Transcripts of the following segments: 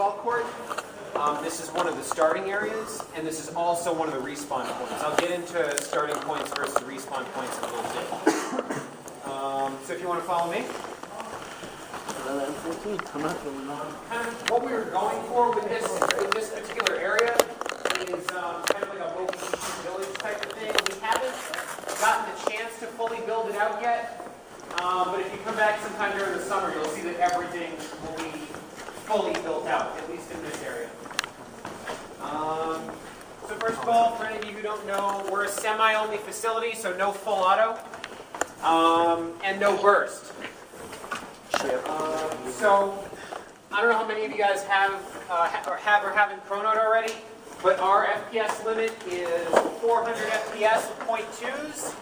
speedball court. This is one of the starting areas, and this is also one of the respawn points. I'll get into starting points versus respawn points in a little bit. So if you want to follow me. Kind of what we were going for with this particular area is kind of like a local village type of thing. We haven't gotten the chance to fully build it out yet, but if you come back sometime during the summer, you'll see that everything will be fully built out, at least in this area. So first of all, for any of you who don't know, we're a semi-only facility, so no full auto, and no burst. So I don't know how many of you guys have or haven't chronoed already, but our FPS limit is 400 FPS with 0.2s,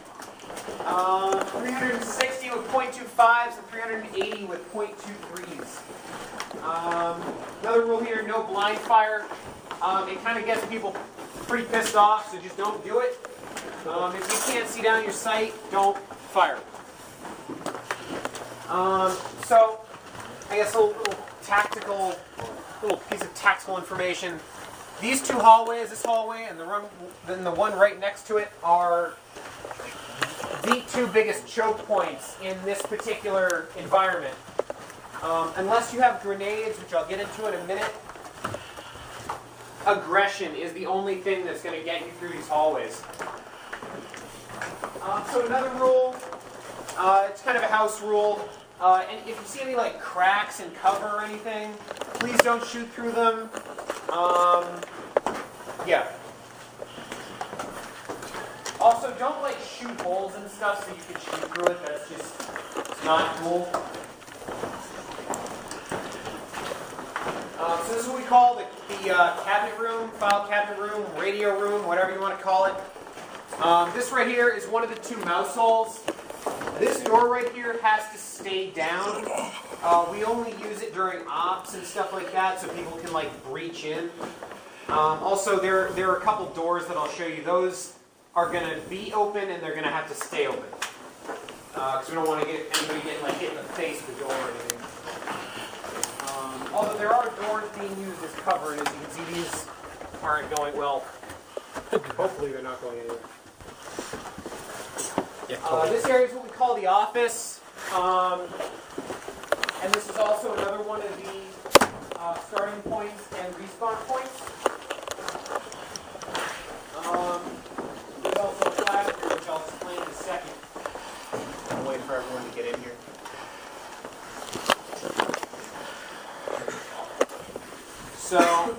360 with 0.25s, and 380 with 0.23s. Another rule here, no blind fire. It kind of gets people pretty pissed off, so just don't do it. If you can't see down your sight, don't fire. So, I guess a little piece of tactical information. These two hallways, this hallway and the one right next to it, are the two biggest choke points in this particular environment. Unless you have grenades, which I'll get into in a minute, aggression is the only thing that's going to get you through these hallways. So another rule, it's kind of a house rule. And if you see any like cracks in cover or anything, please don't shoot through them. Yeah. Also, don't like shoot holes and stuff so you can shoot through it. That's just, it's not cool. So this is what we call the cabinet room, file cabinet room, radio room, whatever you want to call it. This right here is one of the two mouse holes. This door right here has to stay down. We only use it during ops and stuff like that, so people can like breach in. Also, there are a couple doors that I'll show you. Those are going to be open and they're going to have to stay open, because we don't want to get anybody getting like hit in the face with the door or anything. Although there are doors being used as cover, and as you can see, these aren't going well. Hopefully, they're not going anywhere. This area is what we call the office, and this is also another one of the starting points and respawn points. There's also a flag here, which I'll explain in a second. I'll wait for everyone to get in here. So,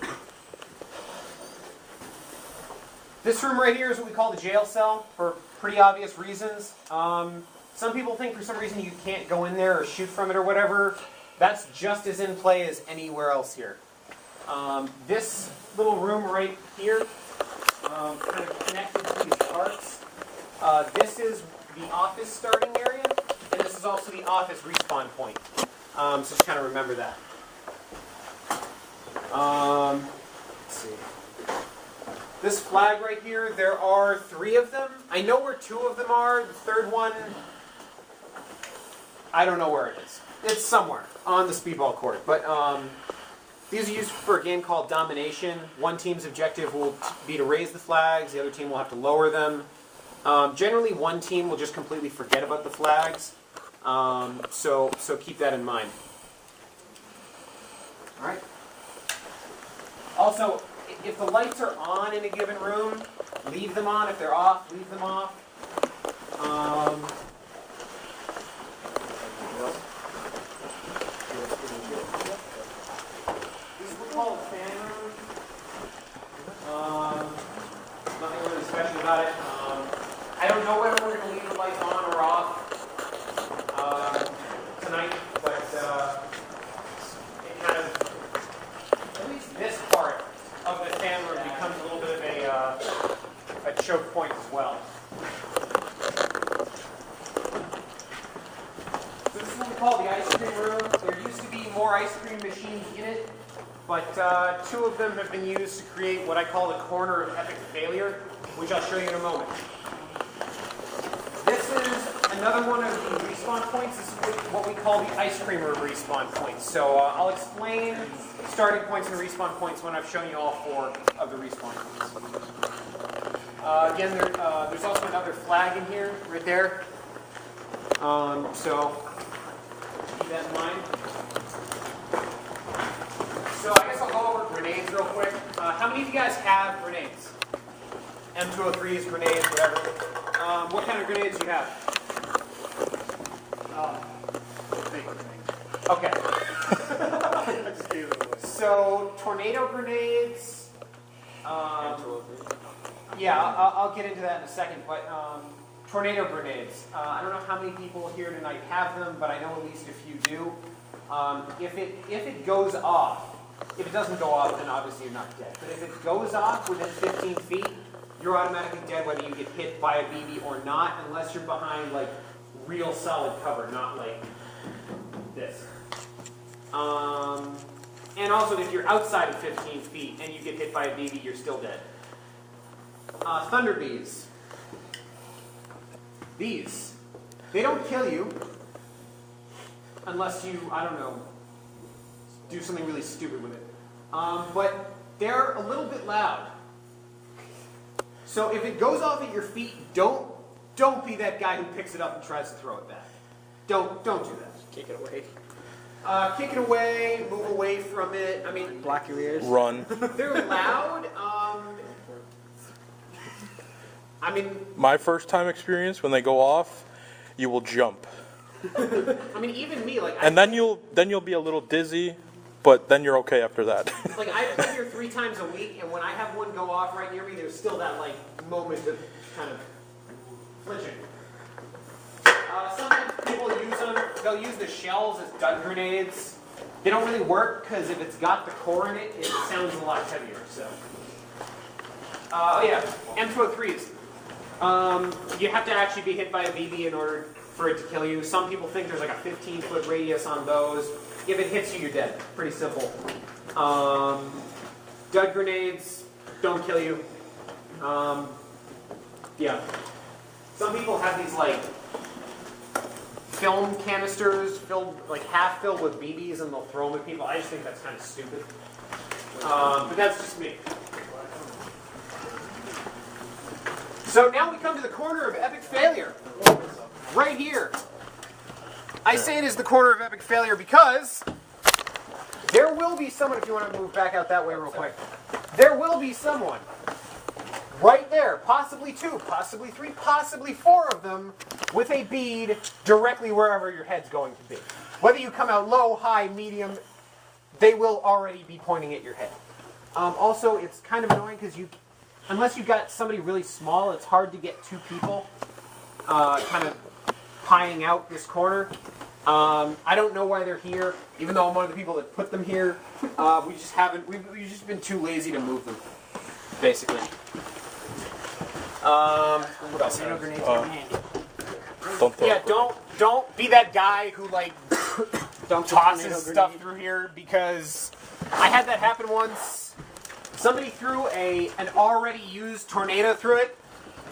this room right here is what we call the jail cell, for pretty obvious reasons. Some people think for some reason you can't go in there or shoot from it or whatever. That's just as in play as anywhere else here. This little room right here, kind of connected to these parts, this is the office starting area, and this is also the office respawn point. So just kind of remember that. Let's see. This flag right here, there are 3 of them. I know where 2 of them are. The third one, I don't know where it is. It's somewhere on the speedball court. But these are used for a game called Domination. One team's objective will be to raise the flags. The other team will have to lower them. Generally, one team will just completely forget about the flags. So keep that in mind. All right. Also, if the lights are on in a given room, leave them on. If they're off, leave them off. This is what we call a fan room. Nothing really special about it. I don't know whether we're going to leave the lights on or off tonight, but it kind of, at least this part of the fan room becomes a little bit of a choke point as well. So this is what we call the ice cream room. There used to be more ice cream machines in it, but 2 of them have been used to create what I call the corner of epic failure, which I'll show you in a moment. This is another one of the respawn points. This is what we call the ice cream room respawn points. So I'll explain starting points and respawn points when I've shown you all 4 of the respawn points. Again, there's also another flag in here, right there. So keep that in mind. So I guess I'll go over grenades real quick. How many of you guys have grenades? M203s, grenades, whatever. What kind of grenades do you have? Big grenades. Okay. So tornado grenades. Yeah, I'll get into that in a second. But tornado grenades. I don't know how many people here tonight have them, but I know at least a few do. If it goes off, if it doesn't go off, then obviously you're not dead. But if it goes off within 15 feet, you're automatically dead whether you get hit by a BB or not, unless you're behind like real solid cover, not like this. And also, if you're outside of 15 feet and you get hit by a BB, you're still dead. Thunder bees. These, they don't kill you unless you, I don't know, do something really stupid with it. But they're a little bit loud. So if it goes off at your feet, don't be that guy who picks it up and tries to throw it back. Don't do that. Kick it away. Kick it away, move away from it. I mean, block your ears. Run. They're loud. I mean, my first time experience, when they go off, you will jump. I mean, even me, like, and then you'll be a little dizzy, but then you're okay after that. Like, I play here 3 times a week, and when I have one go off right near me, there's still that like moment of kind of flinching. Some people use them. They'll use the shells as dud grenades. They don't really work because if it's got the core in it, it sounds a lot heavier. So, oh yeah, M203s. You have to actually be hit by a BB in order for it to kill you. Some people think there's like a 15-foot radius on those. If it hits you, you're dead. Pretty simple. Dud grenades don't kill you. Yeah. Some people have these like film canisters filled, like half filled with BBs, and they'll throw them at people. I just think that's kind of stupid. But that's just me. So now we come to the corner of epic failure. Right here. I say it is the corner of epic failure because there will be someone, if you want to move back out that way real quick, there will be someone right there, possibly 2, possibly 3, possibly 4 of them with a bead directly wherever your head's going to be. Whether you come out low, high, medium, they will already be pointing at your head. Also, it's kind of annoying because unless you've got somebody really small, it's hard to get 2 people kind of pieing out this corner. I don't know why they're here, even though I'm one of the people that put them here. We've just been too lazy to move them, basically. What else? Grenades are handy. Don't throw Yeah, don't be that guy who like tosses stuff through here, because I had that happen once. Somebody threw an already used tornado through it.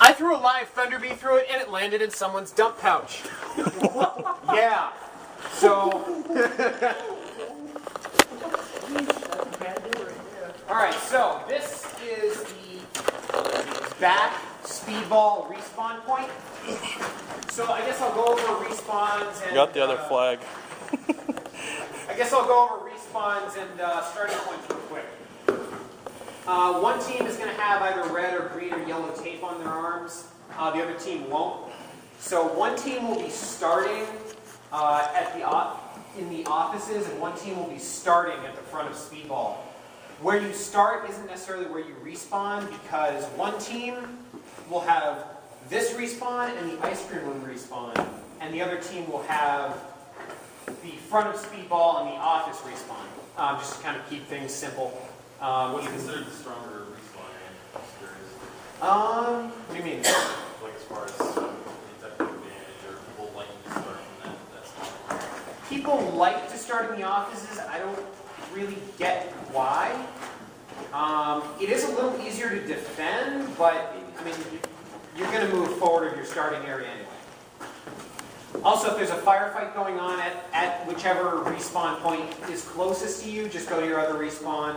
I threw a live thunder bee through it, and it landed in someone's dump pouch. Yeah. So. All right. So this is the back speedball respawn point. So I guess I'll go over respawns and. You got the other flag. I guess I'll go over respawns and starting points real quick. One team is going to have either red or green or yellow tape on their arms. The other team won't. So one team will be starting in the offices, and one team will be starting at the front of speedball. Where you start isn't necessarily where you respawn, because one team will have this respawn and the ice cream room respawn, and the other team will have the front of speedball and the office respawn, just to kind of keep things simple. What do you consider the stronger respawn experience? What do you mean? Like as far as technical advantage, or people liking to start from that stuff? People like to start in the offices. I don't really get why. It is a little easier to defend, but I mean, you're going to move forward of your starting area anyway. Also, if there's a firefight going on at whichever respawn point is closest to you, just go to your other respawn.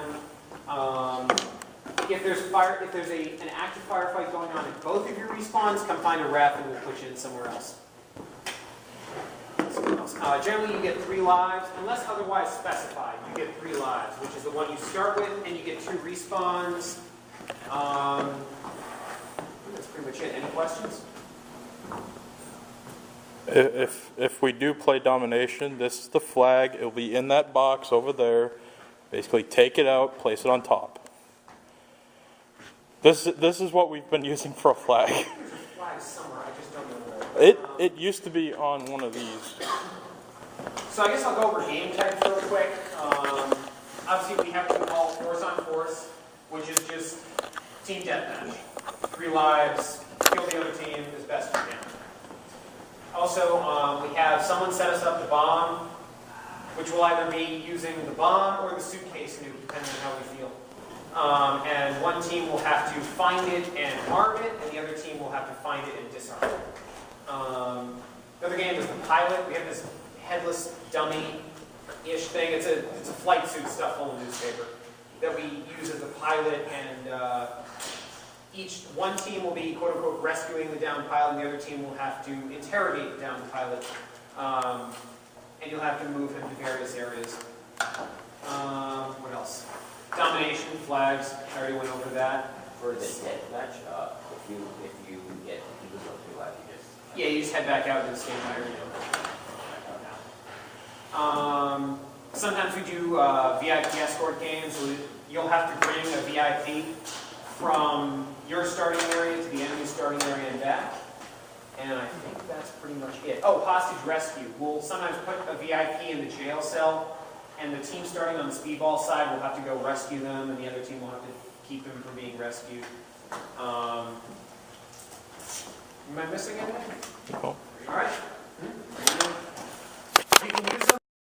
If there's an active firefight going on at both of your respawns, come find a ref and we'll put you in somewhere else. Generally, you get 3 lives, unless otherwise specified. You get 3 lives, which is the one you start with, and you get 2 respawns. That's pretty much it. Any questions? If we do play domination, this is the flag. It'll be in that box over there. Basically, take it out, place it on top. This is what we've been using for a flag. There's a flag somewhere. I just don't know where. It used to be on one of these. So I guess I'll go over game types real quick. Obviously, we have what we call force on force, which is just team deathmatch. 3 lives, kill the other team as best you can. Also, we have someone set us up the bomb, which will either be using the bomb or the suitcase nuke, depending on how we feel. And one team will have to find it and arm it, and the other team will have to find it and disarm it. The other game is the pilot. We have this headless dummy-ish thing. It's a flight suit stuffed full of newspaper that we use as the pilot, and one team will be quote-unquote rescuing the downed pilot, and the other team will have to interrogate the downed pilot, and you'll have to move him to various areas. What else? Domination, flags, I already went over that. For the deathmatch, if you lose on 3 lives, you just... Yeah, you just head back out to the stage fire. Sometimes we do VIP escort games. So you'll have to bring a VIP from your starting area to the enemy's starting area and back. And I think that's pretty much it. Oh, hostage rescue. We'll sometimes put a VIP in the jail cell, and the team starting on the speedball side will have to go rescue them, and the other team will have to keep them from being rescued. Am I missing anything? No. All right.